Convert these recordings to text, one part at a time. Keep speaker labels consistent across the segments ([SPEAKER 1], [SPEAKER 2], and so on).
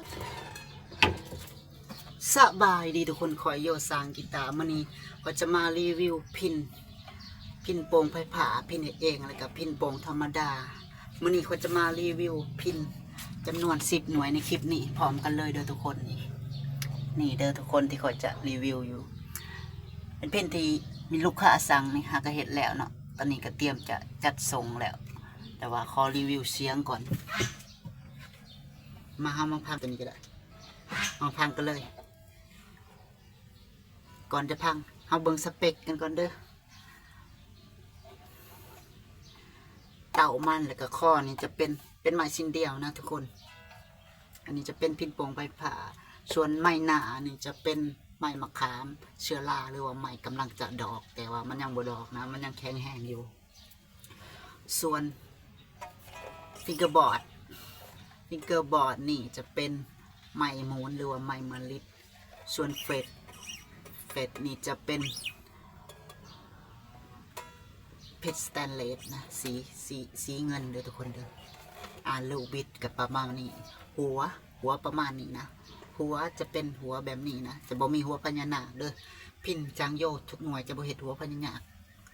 [SPEAKER 1] พันสบายดีทุกคนคอยโยสางกีตาร์มื้อนี้ก็จะมารีวิวพินโป่งไผ่ผาพินเองอะไรกับพินโป่งธรรมดามื้อนี้ก็จะมารีวิวพินจำนวน10 หน่วยในคลิปนี้พร้อมกันเลยเด้อทุกคนนี่เด้อทุกคนที่คอยจะรีวิวอยู่เป็นพินที่มีลูกค้าสั่งนี่หากเห็นแล้วเนาะตอนนี้ก็เตรียมจะจัดส่งแล้วแต่ว่าขอรีวิวเสียงก่อนมาพังตัวนี้ก็ได้มาพังกันเลยก่อนจะพังเอาเบิ่งสเปคกันก่อนเด้อเต่ามันแล้วก็ข้อนี่จะเป็นไม้ชิ้นเดียวนะทุกคนอันนี้จะเป็นพินโป่งไผ่ผาส่วนไม้หนานี่จะเป็นไม้มะขามเชื้อราหรือว่าไม้กำลังจะดอกแต่ว่ามันยังบ่ดอกนะมันยังแข็งแห้งอยู่ส่วนฟิกเกอร์บอร์ดนี่จะเป็นไม้มูนหรือว่าไม้มะลิส่วนเฟดนี่จะเป็นเพชรสแตนเลสนะสีเงินเด้อทุกคนเด้อลูกบิดกับประมาณนี้หัวประมาณนี้นะหัวจะเป็นหัวแบบนี้นะจะบ่มีหัวพญานาคเด้อพินจางโยทุกหน่วยจะบ่เห็นหัวพญานาค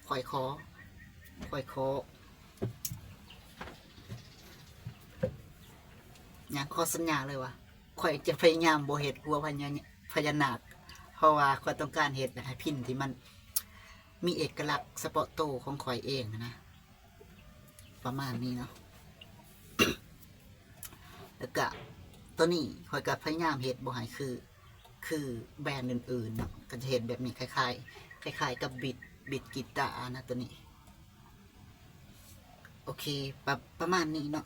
[SPEAKER 1] ค่อยคออย่างข้อสัญญาเลยว่าข่อยจะพยายามบ่เห็นหัวพญานาคเพราะว่าข่อยต้องการเห็นให้พินที่มันมีเอกลักษณ์เฉพาะตัวของข่อยเองนะประมาณนี้เนาะ แล้วก็ตัวนี้ข่อยก็พยายามเห็นบ่ให้คือแบรนด์อื่นๆเนาะก็จะเห็นแบบนี้คล้ายกับบิดกีตาร์นะตัวนี้โอเคประมาณนี้เนาะ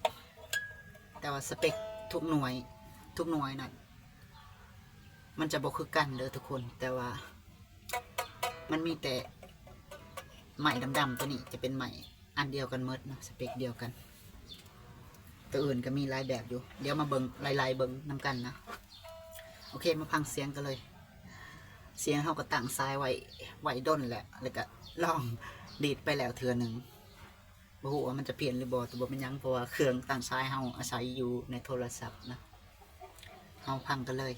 [SPEAKER 1] แต่ว่าสเปคทุกหน่วยนะมันจะบอกคือกันเด้อทุกคนแต่ว่ามันมีแต่ไหมดำๆตัวนี้จะเป็นไหมอันเดียวกันเมดนะสเปคเดียวกันตัวอื่นก็มีหลายแบบอยู่เดี๋ยวมาเบิ่งลายเบิ่งนำกันนะโอเคมาพังเสียงกันเลยเสียงเขาก็ตั้งซ้ายไว้ด้นแหละแล้วก็ลองดีดไปแล้วเทื่อหนึ่งบ่ฮู้ว่ามันจะเปลี่ยนหรือบ่แต่บ่เป็นหยังเพราะว่าเครื่องตั้งซ้ายเขาอาศัยอยู่ในโทรศัพท์นะเอาพังกันเลย